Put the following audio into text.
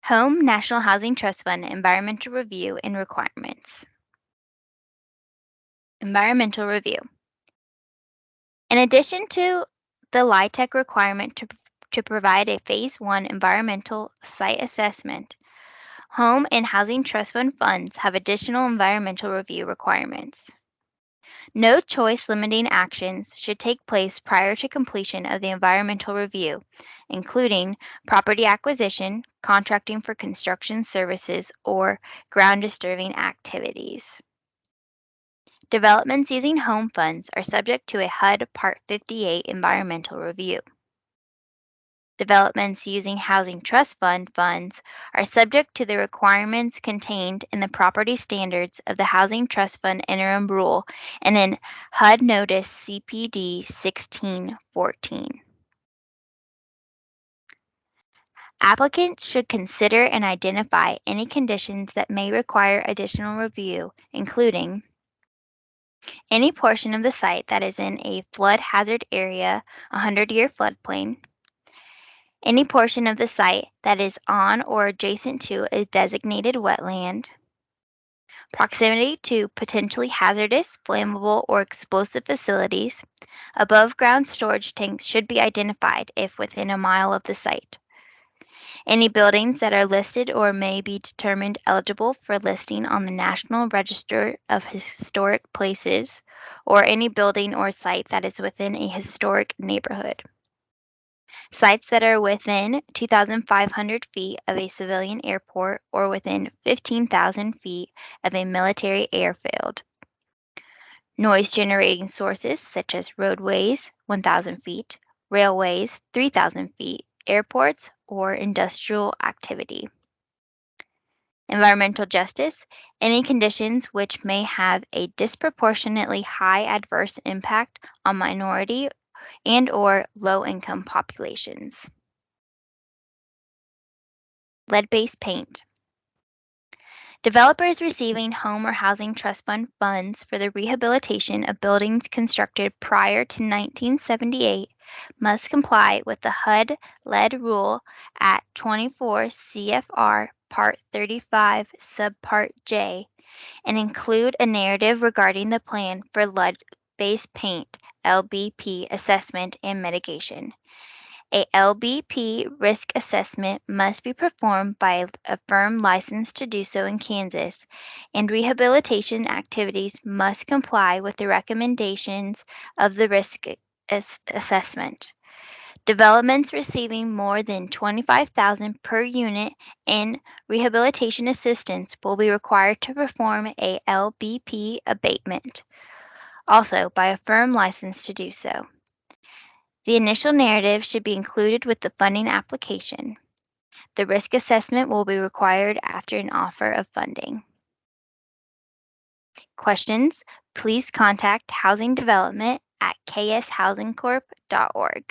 Home National Housing Trust Fund Environmental Review and Requirements. Environmental Review. In addition to the LIHTC requirement to provide a Phase 1 environmental site assessment, Home and Housing Trust Fund funds have additional environmental review requirements. No choice limiting actions should take place prior to completion of the environmental review, including property acquisition, contracting for construction services, or ground disturbing activities. Developments using home funds are subject to a HUD Part 58 environmental review. Developments using Housing Trust Fund funds are subject to the requirements contained in the property standards of the Housing Trust Fund Interim Rule and in HUD Notice CPD 1614. Applicants should consider and identify any conditions that may require additional review, including any portion of the site that is in a flood hazard area, 100-year floodplain, any portion of the site that is on or adjacent to a designated wetland, proximity to potentially hazardous, flammable, or explosive facilities. Above ground storage tanks should be identified if within a mile of the site. Any buildings that are listed or may be determined eligible for listing on the National Register of Historic Places, or any building or site that is within a historic neighborhood. Sites that are within 2,500 feet of a civilian airport or within 15,000 feet of a military airfield. Noise generating sources such as roadways, 1,000 feet, railways, 3,000 feet, airports, or industrial activity. Environmental justice, any conditions which may have a disproportionately high adverse impact on minority and or low-income populations. Lead-based paint. Developers receiving Home or Housing Trust Fund funds for the rehabilitation of buildings constructed prior to 1978 must comply with the Hud Lead Rule at 24 CFR Part 35 Subpart J and include a narrative regarding the plan for lead-based paint LBP assessment and mitigation. A LBP risk assessment must be performed by a firm licensed to do so in Kansas, and rehabilitation activities must comply with the recommendations of the risk assessment. Developments receiving more than $25,000 per unit in rehabilitation assistance will be required to perform a LBP abatement, also by a firm licensed to do so. The initial narrative should be included with the funding application. The risk assessment will be required after an offer of funding. Questions? Please contact Housing Development at kshousingcorp.org.